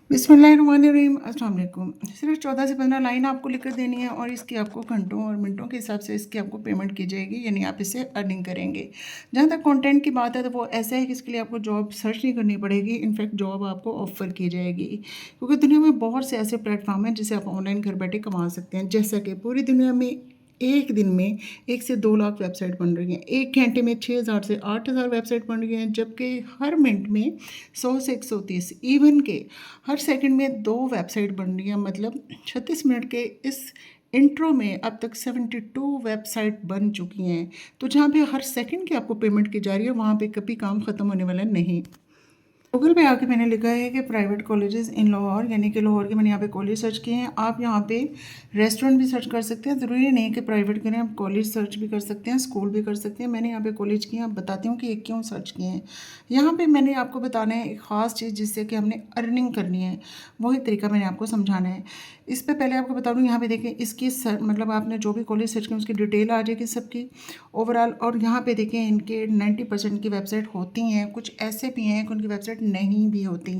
बिस्मिल्लाहिर्रहमानिर्रहीम। अस्सलाम वालेकुम। सिर्फ 14 से 15 लाइन आपको लिख कर देनी है और इसकी आपको घंटों और मिनटों के हिसाब से इसकी आपको पेमेंट की जाएगी, यानी आप इससे अर्निंग करेंगे। जहाँ तक कंटेंट की बात है तो वो ऐसा है कि इसके लिए आपको जॉब सर्च नहीं करनी पड़ेगी, इनफैक्ट जॉब आपको ऑफर की जाएगी, क्योंकि दुनिया में बहुत से ऐसे प्लेटफॉर्म हैं जिसे आप ऑनलाइन घर बैठे कमा सकते हैं। जैसा कि पूरी दुनिया में एक दिन में 1 से 2 लाख वेबसाइट बन रही हैं, 1 घंटे में 6,000 से 8,000 वेबसाइट बन रही हैं, जबकि हर मिनट में 100 से 130, इवन के हर सेकंड में 2 वेबसाइट बन रही हैं। मतलब 36 मिनट के इस इंट्रो में अब तक 72 वेबसाइट बन चुकी हैं। तो जहाँ पे हर सेकंड की आपको पेमेंट की जा रही है, वहाँ पे कभी काम ख़त्म होने वाला नहीं। गूगल पे आके मैंने लिखा है कि प्राइवेट कॉलेजेस इन लाहौर, यानी कि लाहौर के मैंने यहाँ पे कॉलेज सर्च किए हैं। आप यहाँ पे रेस्टोरेंट भी सर्च कर सकते हैं, ज़रूरी नहीं है कि प्राइवेट करें, आप कॉलेज सर्च भी कर सकते हैं, स्कूल भी कर सकते हैं। मैंने यहाँ पे कॉलेज किए हैं, आप बताती हूँ कि ये क्यों सर्च किए हैं। यहाँ पे मैंने आपको बताना है एक ख़ास चीज़ जिससे कि हमने अर्निंग करनी है, वही तरीका मैंने आपको समझाना है। इस पर पहले आपको बता दूँ, यहाँ पे देखें इसकी मतलब आपने जो भी कॉलेज सर्च किया उसकी डिटेल आ जाएगी सबकी ओवरऑल। और यहाँ पे देखें इनके 90% की वेबसाइट होती हैं, कुछ ऐसे भी हैं कि उनकी वेबसाइट नहीं भी होती।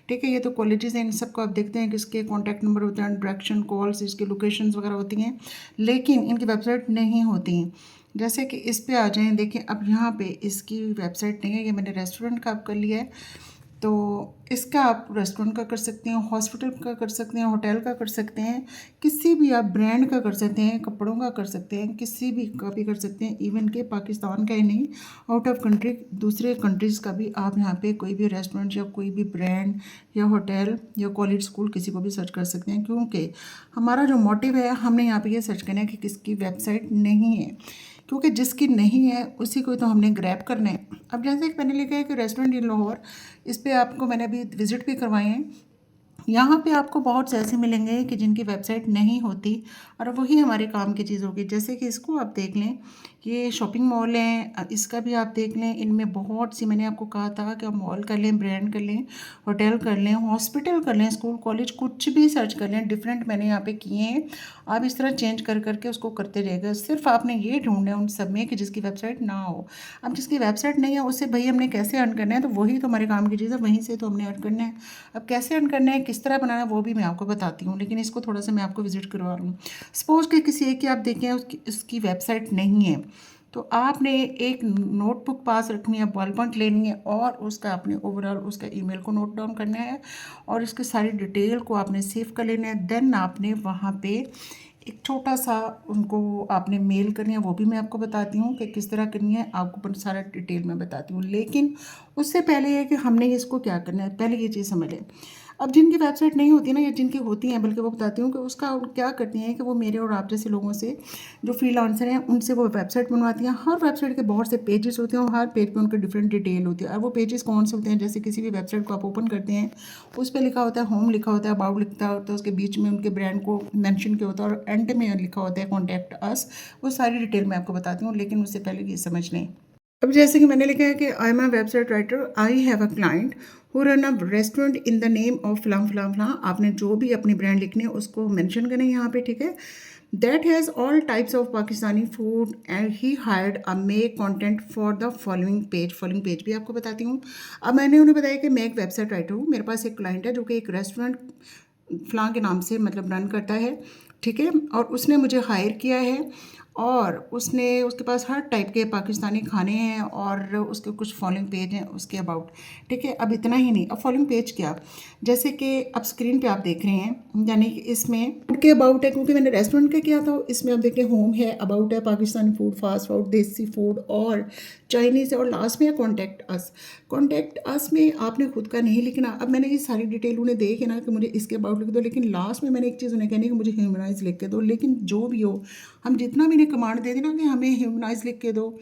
ठीक है, ये तो कॉलेजेस हैं, इन सबको आप देखते हैं कि इसके कॉन्टैक्ट नंबर होते हैं, डायरेक्शन कॉल्स, इसके लोकेशंस वगैरह होती हैं, लेकिन इनकी वेबसाइट नहीं होती। जैसे कि इस पे आ जाएं, देखें अब यहाँ पे इसकी वेबसाइट नहीं है। ये मैंने रेस्टोरेंट का आप कर लिया है, तो इसका आप रेस्टोरेंट का कर सकते हैं, हॉस्पिटल का कर सकते हैं, होटल का कर सकते हैं, किसी भी आप ब्रांड का कर सकते हैं, कपड़ों का कर सकते हैं, किसी भी का भी कर सकते हैं। इवन के पाकिस्तान का ही नहीं, आउट ऑफ कंट्री दूसरे कंट्रीज़ का भी आप यहाँ पे कोई भी रेस्टोरेंट या कोई भी ब्रांड या होटल या कॉलेज स्कूल किसी को भी सर्च कर सकते हैं, क्योंकि हमारा जो मोटिव है, हमने यहाँ पे ये सर्च करना है कि किसकी वेबसाइट नहीं है, क्योंकि जिसकी नहीं है उसी को तो हमने ग्रैब करना है। अब जैसे कि मैंने लिखा है कि रेस्टोरेंट इन लाहौर, इस पे आपको मैंने अभी विज़िट भी करवाए हैं। यहाँ पे आपको बहुत से ऐसे मिलेंगे कि जिनकी वेबसाइट नहीं होती, और वही हमारे काम की चीज़ होगी। जैसे कि इसको आप देख लें, ये शॉपिंग मॉल है, इसका भी आप देख लें। इनमें बहुत सी, मैंने आपको कहा था कि आप मॉल कर लें, ब्रांड कर लें, होटल कर लें, हॉस्पिटल कर लें, स्कूल कॉलेज कुछ भी सर्च कर लें, डिफरेंट मैंने यहाँ पे किए हैं। आप इस तरह चेंज कर करके उसको करते रहेगा। सिर्फ आपने ये ढूंढना है उन सब में कि जिसकी वेबसाइट ना हो। अब जिसकी वेबसाइट नहीं है उससे भाई हमने कैसे अर्न करना है, तो वही तो हमारे काम की चीज़ है, वहीं से तो हमने अर्न करना है। अब कैसे अर्न करना है, किस तरह बनाना है, वो भी मैं आपको बताती हूँ, लेकिन इसको थोड़ा सा मैं आपको विजिट करवा रहा हूँ। सपोज कि किसी एक की आप देखें उसकी वेबसाइट नहीं है, तो आपने एक नोटबुक पास रखनी है, बॉल पॉइंट लेनी है, और उसका आपने ओवरऑल उसका ईमेल को नोट डाउन करना है, और इसके सारी डिटेल को आपने सेव कर लेना है। देन आपने वहाँ पे एक छोटा सा उनको आपने मेल करनी है, वो भी मैं आपको बताती हूँ कि किस तरह करनी है, आपको सारा डिटेल में बताती हूँ। लेकिन उससे पहले ये कि हमने इसको क्या करना है, पहले ये चीज़ समझ लें। अब जिनकी वेबसाइट नहीं होती ना, या जिनकी होती हैं, बल्कि वो बताती हूँ कि उसका क्या करती हैं कि वो मेरे और आप जैसे लोगों से, जो फ्रीलांसर हैं, उनसे वो वेबसाइट बनवाती हैं। हर वेबसाइट के बहुत से पेजेस होते हैं और हर पेज पे उनके डिफरेंट डिटेल होती है। और वो पेजेस कौन से होते हैं, जैसे किसी भी वेबसाइट को आप ओपन करते हैं, उस पर लिखा होता है होम, लिखा होता है अबाउट, लिखा होता है, उसके बीच में उनके ब्रांड को मेंशन किया होता है, और एंड में लिखा होता है कॉन्टैक्ट अस। वो सारी डिटेल मैं आपको बताती हूँ, लेकिन उससे पहले ये समझ लें। अब जैसे कि मैंने लिखा है कि I am a website writer, I have a client who run a restaurant in the name of फलां फलां फलां। आपने जो भी अपनी ब्रांड लिखनी है उसको मेंशन करें यहाँ पे, ठीक है। That has all types of Pakistani food and he hired a make content for the following page. Following page भी आपको बताती हूँ। अब मैंने उन्हें बताया कि मैं एक वेबसाइट राइटर हूँ, मेरे पास एक क्लाइंट है जो कि एक रेस्टोरेंट फ़लाँ के नाम से मतलब रन करता है, ठीक है। और उसने मुझे हायर किया है, और उसने उसके पास हर टाइप के पाकिस्तानी खाने हैं, और उसके कुछ फॉलोइंग पेज हैं उसके अबाउट, ठीक है। अब इतना ही नहीं, अब फॉलोइंग पेज क्या, जैसे कि अब स्क्रीन पे आप देख रहे हैं, यानी कि इसमें फूड के अबाउट है, क्योंकि मैंने रेस्टोरेंट का किया था। इसमें आप देखें होम है, अबाउट है, पाकिस्तानी फूड, फास्ट फूड, देसी फूड और चाइनीज़ है, और लास्ट में है कॉन्टैक्ट अस। कॉन्टैक्ट अस में आपने खुद का नहीं लिखना। अब मैंने ये सारी डिटेल उन्हें दे के ना कि मुझे इसके अबाउट लिख दो, लेकिन लास्ट में मैंने एक चीज़ उन्हें कहनी कि मुझे ह्यूमनाइज लिख के दो। लेकिन जो भी हो, हम जितना भी इन्हें कमांड दे देना कि हमें ह्यूमनाइज लिख के दो,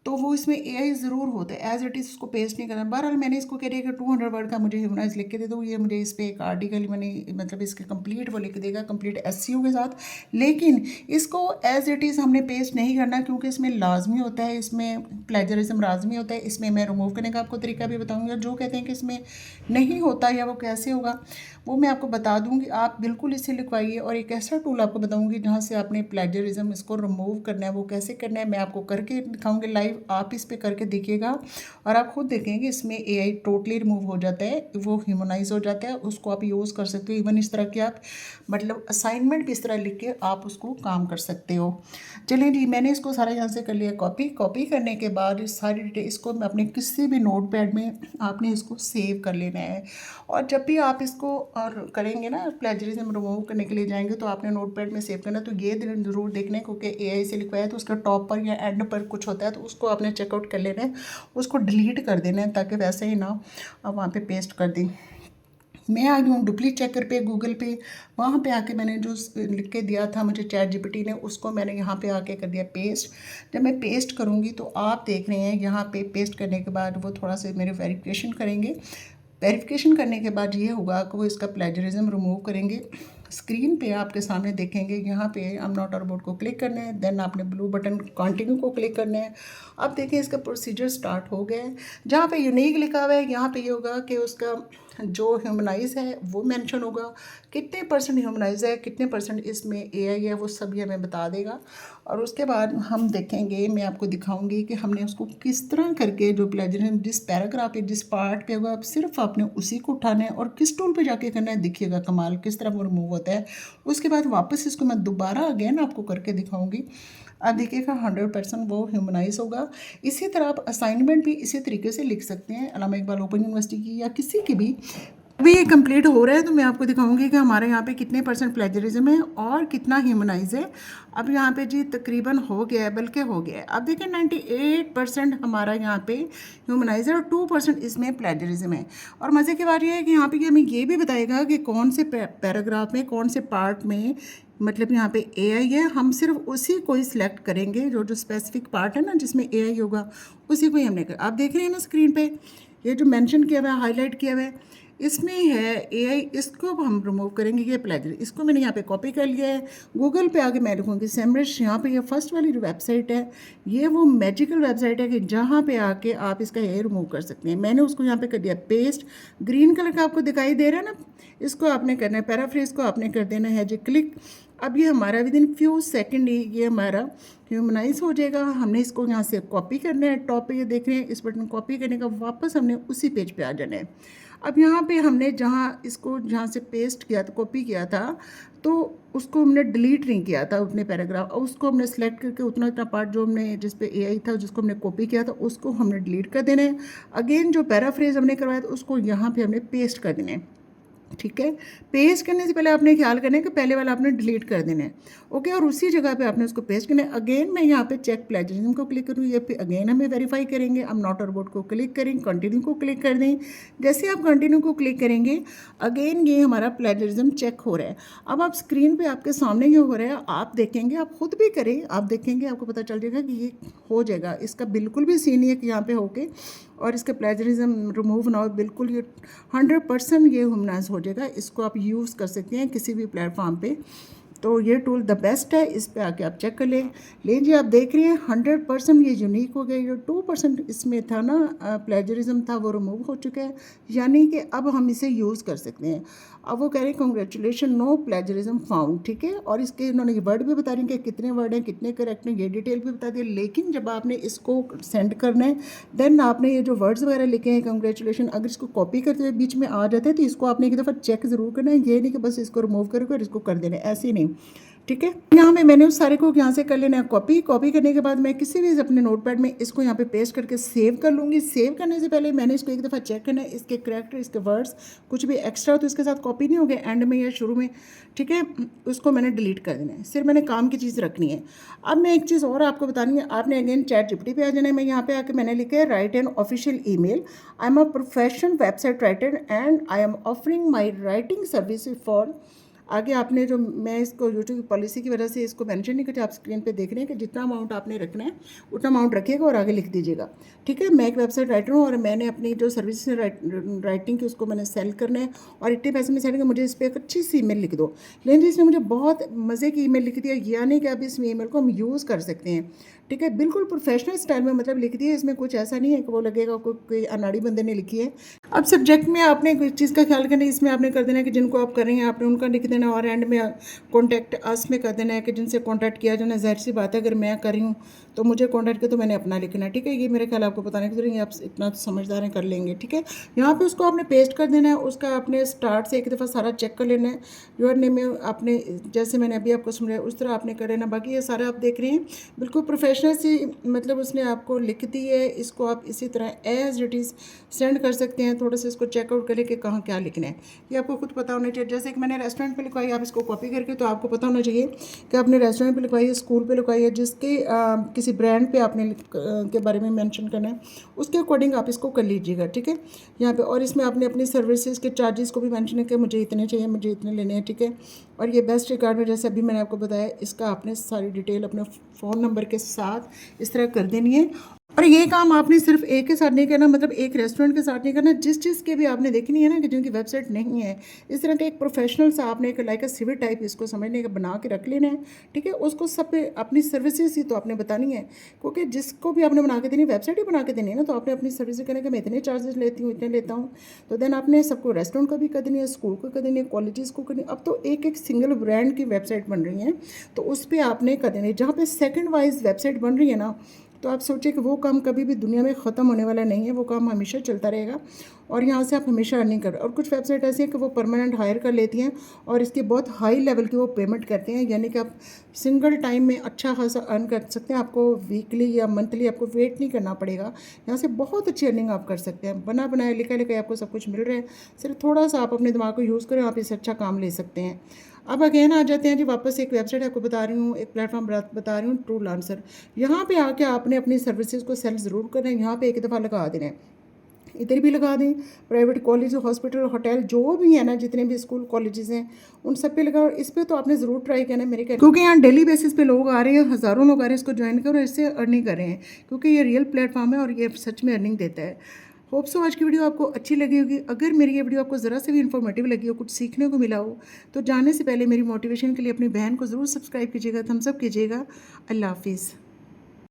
तो वो इसमें एआई ज़रूर होता है, एज इट इज़ उसको पेस्ट नहीं करना। बहरहाल मैंने इसको कह दिया कि 200 वर्ड का मुझे ह्यूमनाइज लिख के दे दो। ये मुझे इस पर एक आर्टिकल मैंने मतलब इसके कंप्लीट वो लिख देगा, कंप्लीट एसईओ के साथ। लेकिन इसको एज इट इज़ हमने पेस्ट नहीं करना, क्योंकि इसमें लाजमी होता है, इसमें प्लेजरिज्म लाजमी होता है। इसमें मैं रिमूव करने का आपको तरीका भी बताऊँगी, और जो कहते हैं कि इसमें नहीं होता या वो कैसे होगा, वो मैं आपको बता दूँगी। आप बिल्कुल इसे लिखवाइए, और एक ऐसा टूल आपको बताऊँगी जहाँ से आपने प्लेजरिज्म इसको रिमूव करना है। वो कैसे करना है मैं आपको करके दिखाऊँगी लाइव। लाइव आप इस पे करके देखिएगा और आप खुद देखेंगे इसमें एआई टोटली रिमूव हो जाता है, वो ह्यूमनाइज हो जाता है। उसको आप यूज़ कर सकते हो, इवन इस तरह की आप मतलब असाइनमेंट भी इस तरह लिख के आप उसको काम कर सकते हो। चलिए जी, मैंने इसको सारा यहाँ से कर लिया कॉपी करने के बाद इस सारी डिटेल इसको मैं अपने किसी भी नोट पैड में आपने इसको सेव कर लेना है। और जब भी आप इसको और करेंगे ना, प्लेजरिज्म रिमूव करने के लिए जाएंगे तो आपने नोट पैड में सेव करना। तो ये ज़रूर देखना है क्योंकि एआई से लिखवाया है तो उसका टॉप पर या एंड पर कुछ होता है तो उसको आपने चेकआउट कर लेना है, उसको डिलीट कर देना है ताकि वैसे ही ना आप वहाँ पे पेस्ट कर दें। मैं आ गई हूँ डुप्ली चेकर पे, गूगल पे। वहाँ पे आके मैंने जो लिख के दिया था मुझे चैट जीपीटी ने, उसको मैंने यहाँ पे आके कर दिया पेस्ट। जब मैं पेस्ट करूँगी तो आप देख रहे हैं यहाँ पे पेस्ट करने के बाद वो थोड़ा सा मेरे वेरिफिकेशन करेंगे। वेरिफिकेशन करने के बाद ये होगा कि वो इसका प्लेजरिज्म रिमूव करेंगे। स्क्रीन पे आपके सामने देखेंगे यहाँ पे I am not a robot को क्लिक करना है, देन आपने ब्लू बटन कंटिन्यू को क्लिक करना है। अब देखें इसका प्रोसीजर स्टार्ट हो गया है। जहाँ पे यूनिक लिखा हुआ है यहाँ पे ये होगा कि उसका जो ह्यूमनाइज है वो मेंशन होगा, कितने परसेंट ह्यूमनाइज है, कितने परसेंट इसमें एआई है, वो सब ये हमें बता देगा। और उसके बाद हम देखेंगे, मैं आपको दिखाऊंगी कि हमने उसको किस तरह करके जो प्लेजरिज्म जिस पैराग्राफ पे जिस पार्ट पे होगा आप सिर्फ आपने उसी को उठाना है और किस टूल पे जाके करना है। देखिएगा कमाल किस तरह वो रिमूव होता है। उसके बाद वापस इसको मैं दोबारा अगेन आपको करके दिखाऊंगी। आप देखिएगा 100% वो ह्यूमनाइज होगा। इसी तरह आप असाइनमेंट भी इसी तरीके से लिख सकते हैं, अल्लामा इकबाल ओपन यूनिवर्सिटी की या किसी की भी। अभी ये कंप्लीट हो रहा है तो मैं आपको दिखाऊंगी कि हमारे यहाँ पे कितने परसेंट प्लेजरिज्म है और कितना ह्यूमनाइज है। अब यहाँ पे जी तकरीबन हो गया है, बल्कि हो गया है। अब देखिए 98% हमारा यहाँ पे ह्यूमनाइज है और 2% इसमें प्लेजरिज्म है। और मज़े की बात ये है कि यहाँ पे हमें ये भी बताएगा कि कौन से पैराग्राफ में कौन से पार्ट में मतलब यहाँ पे एआई है। हम सिर्फ उसी को ही सिलेक्ट करेंगे, जो जो स्पेसिफिक पार्ट है ना जिसमें एआई होगा उसी को ही हमने कर। आप देख रहे हैं ना स्क्रीन पे ये जो मेंशन किया हुआ है, हाईलाइट किया हुआ है, इसमें है एआई। इसको हम रिमूव करेंगे, ये प्लेजर। इसको मैंने यहाँ पे कॉपी कर लिया है। गूगल पे आके मैं लिखूँगी सेमरिश। यहाँ पे ये फर्स्ट वाली जो वेबसाइट है ये वो मैजिकल वेबसाइट है कि जहाँ पे आके आप इसका हेयर रिमूव कर सकते हैं। मैंने उसको यहाँ पे कर दिया पेस्ट। ग्रीन कलर का आपको दिखाई दे रहा है ना, इसको आपने करना है पैराफ्रेज को आपने कर देना है जी क्लिक। अब ये हमारा विद इन फ्यू सेकेंड ही ये हमारा ह्यूमनाइज हो जाएगा। हमने इसको यहाँ से कॉपी करना है, टॉप पे ये देख रहे हैं इस बटन कॉपी करने का, वापस हमने उसी पेज पे आ जाना है। अब यहाँ पे हमने जहाँ से पेस्ट किया था, कॉपी किया था, तो उसको हमने डिलीट नहीं किया था उतने पैराग्राफ। उसको हमने सेलेक्ट करके उतना इतना पार्ट जो हमने जिस पे एआई था जिसको हमने कॉपी किया था उसको हमने डिलीट कर देना है। अगेन जो पैराफ्रेज हमने करवाया था उसको यहाँ पे हमने पेस्ट कर देना है। ठीक है, पेस्ट करने से पहले आपने ख्याल करना है कि पहले वाला आपने डिलीट कर देना है। ओके, और उसी जगह पे आपने उसको पेस्ट करना है। अगेन मैं यहाँ पे चेक प्लेजरिज्म को क्लिक करूँ, ये पे अगेन हमें वेरीफाई करेंगे। हम नॉट रोबोट को क्लिक करें, कंटिन्यू को क्लिक कर दें। जैसे आप कंटिन्यू को क्लिक करेंगे अगेन ये हमारा प्लेजरिज्म चेक हो रहा है। अब आप स्क्रीन पर आपके सामने ये हो रहा है, आप देखेंगे, आप खुद भी करें, आप देखेंगे आपको पता चल जाएगा कि ये हो जाएगा। इसका बिल्कुल भी सीन नहीं है कि यहाँ पे होके और इसका प्लेजरिज्म रिमूव ना हो, बिल्कुल ये 100% ये ह्यूमनाइज हो जाएगा। इसको आप यूज़ कर सकते हैं किसी भी प्लेटफॉर्म पे, तो ये टूल द बेस्ट है। इस पे आके आप चेक कर लें जी। आप देख रहे हैं 100% ये यूनिक हो गया। जो 2% इसमें था ना प्लेजरिज्म था वो रिमूव हो चुका है, यानी कि अब हम इसे यूज़ कर सकते हैं। अब वो कह रहे हैं कॉन्ग्रेचुलेशन नो प्लेजरिज्म फाउंड। ठीक है, और इसके इन्होंने ये वर्ड भी बता रहे हैं कि कितने वर्ड हैं, कितने करेक्ट हैं, ये डिटेल भी बता दी। लेकिन जब आपने इसको सेंड करना है देन आपने ये जो वर्ड्स वगैरह लिखे हैं कॉन्ग्रेचुलेशन, अगर इसको कॉपी करते हुए बीच में आ जाते हैं तो इसको आपने एक दफ़ा चेक ज़रूर करना है। ये नहीं कि बस इसको रिमूव करोगे और इसको कर देना है, ऐसे ही नहीं। ठीक है, यहाँ पे मैंने उस सारे को यहाँ से कर लेना है कॉपी करने के बाद मैं किसी भी अपने नोटपैड में इसको यहाँ पे पेस्ट करके सेव कर लूँगी। सेव करने से पहले मैंने इसको एक दफ़ा चेक करना है, इसके करेक्टर, इसके वर्ड्स कुछ भी एक्स्ट्रा हो तो इसके साथ कॉपी नहीं हो गए एंड में या शुरू में। ठीक है, उसको मैंने डिलीट कर देना है, सिर्फ मैंने काम की चीज़ रखनी है। अब मैं एक चीज़ और आपको बतानी है, आपने अगेन चैट जीपीटी पे आ जाना है। मैं यहाँ पे आके मैंने लिखा है right an official email, I am a professional website writer and I am offering my writing service for. आगे आपने जो मैं इसको यूट्यूब की पॉलिसी की वजह से इसको मेंशन नहीं करती, आप स्क्रीन पे देख रहे हैं कि जितना अमाउंट आपने रखना है उतना अमाउंट रखिएगा और आगे लिख दीजिएगा। ठीक है, मैं एक वेबसाइट राइटर हूँ और मैंने अपनी जो सर्विस राइटिंग की उसको मैंने सेल करना है और इतने पैसे में सेल करके मुझे इस पर एक अच्छी सी ईमेल लिख दो। लेकिन इसने मुझे बहुत मज़े की ईमेल लिख दी है, यानी कि अब इस ईमेल को हम यूज़ कर सकते हैं। ठीक है, बिल्कुल प्रोफेशनल स्टाइल में मतलब लिख दी है, इसमें कुछ ऐसा नहीं है कि वो लगेगा कोई अनाड़ी बंदे ने लिखी है। अब सब्जेक्ट में आपने कोई चीज़ का ख्याल करना है, इसमें आपने कर देना है कि जिनको आप कर रहे हैं आपने उनका लिख देना और एंड में कॉन्टैक्ट अस में कर देना है कि जिनसे कॉन्टैक्ट किया जाना। ज़ाहिर सी बात है अगर मैं कर रही हूँ तो मुझे कॉन्टैक्ट किया तो मैंने अपना लिखना है, ठीक है। ये मेरे ख्याल आपको बताने की जरूरत है, आप इतना तो समझदार हैं, कर लेंगे, ठीक है। यहाँ पे उसको आपने पेस्ट कर देना है, उसका आपने स्टार्ट से एक दफ़ा सारा चेक कर लेना है। योर नेम में आपने जैसे मैंने अभी आपको समझाया उस तरह आपने कर लेना। बाकी ये सारा आप देख रहे हैं बिल्कुल प्रोफेशनल सी, मतलब उसने आपको लिख दी है। इसको आप इसी तरह एज इट इज़ सेंड कर सकते हैं। थोड़ा सा इसको चेकआउट करें कि कहाँ क्या लिखना है, ये आपको खुद पता होना चाहिए। जैसे कि मैंने रेस्टोरेंट पे लिखवाई, आप इसको कॉपी करके, तो आपको पता होना चाहिए कि आपने रेस्टोरेंट पे लिखवाई है, स्कूल पे लिखवाई है, जिसके किसी ब्रांड पे आपने के बारे में मेंशन करना है, उसके अकॉर्डिंग आप इसको कर लीजिएगा, ठीक है। यहाँ पे और इसमें आपने अपनी सर्विसेज के चार्जेस को भी मेंशन है कि मुझे इतने चाहिए, मुझे इतने लेने हैं, ठीक है। और ये बेस्ट रिगार्ड में जैसे अभी मैंने आपको बताया, इसका आपने सारी डिटेल अपने फ़ोन नंबर के साथ इस तरह कर देनी है। और ये काम आपने सिर्फ एक के साथ नहीं करना, मतलब एक रेस्टोरेंट के साथ नहीं करना, जिस चीज़ के भी आपने देखनी है ना कि जिनकी वेबसाइट नहीं है, इस तरह का एक प्रोफेशनल सा आपने एक लाइक सिविल टाइप इसको समझने का बना के रख लेना है, ठीक है। उसको सब पे अपनी सर्विसेज ही तो आपने बतानी है, क्योंकि जिसको भी आपने बना के देनी, वेबसाइट ही बना के देनी है ना, तो आपने अपनी सर्विस करने के मैं इतने चार्जेस लेती हूँ, इतने लेता हूँ। तो देन आपने सबको रेस्टोरेंट को भी कर देनी है, स्कूल को कर देनी है, कॉलेजेस को करनी है। अब तो एक एक सिंगल ब्रांड की वेबसाइट बन रही है, तो उस पर आपने कर देनी है। जहाँ पे सेकेंड वाइज वेबसाइट बन रही है ना, तो आप सोचिए कि वो काम कभी भी दुनिया में ख़त्म होने वाला नहीं है, वो काम हमेशा चलता रहेगा और यहाँ से आप हमेशा अर्निंग कर। और कुछ वेबसाइट ऐसी हैं कि वो परमानेंट हायर कर लेती हैं और इसके बहुत हाई लेवल की वो पेमेंट करते हैं, यानी कि आप सिंगल टाइम में अच्छा खासा अर्न कर सकते हैं। आपको वीकली या मंथली आपको वेट नहीं करना पड़ेगा, यहाँ से बहुत अच्छी अर्निंग आप कर सकते हैं। बना बनाया लिखा लिखा आपको सब कुछ मिल रहा है, सिर्फ थोड़ा सा आप अपने दिमाग को यूज़ करें, आप इससे अच्छा काम ले सकते हैं। अब अगेन आ जाते हैं जी वापस, एक वेबसाइट आपको बता रही हूँ, एक प्लेटफॉर्म बता रही हूँ, ट्रू लांसर। यहाँ पे आके आपने अपनी सर्विसेज को सेल ज़रूर करना है, यहाँ पे एक दफ़ा लगा देना है, इधर भी लगा दें। प्राइवेट कॉलेज, हॉस्पिटल, होटल जो भी है ना, जितने भी स्कूल कॉलेजेस हैं, उन सब पे लगाओ। इस पर तो आपने ज़रूर ट्राई करना है मेरे ख्याल, क्योंकि यहाँ डेली बेसिस पे लोग आ रहे हैं, हज़ारों लोग आ रहे हैं इसको ज्वाइन करो, इससे अर्निंग कर रहे हैं, क्योंकि ये रियल प्लेटफॉर्म है और ये सच में अर्निंग देता है। होप सो आज की वीडियो आपको अच्छी लगी होगी। अगर मेरी ये वीडियो आपको ज़रा से भी इन्फॉर्मेटिव लगी हो, कुछ सीखने को मिला हो, तो जाने से पहले मेरी मोटिवेशन के लिए अपनी बहन को ज़रूर सब्सक्राइब कीजिएगा, थम्स अप कीजिएगा। अल्लाह हाफिज़।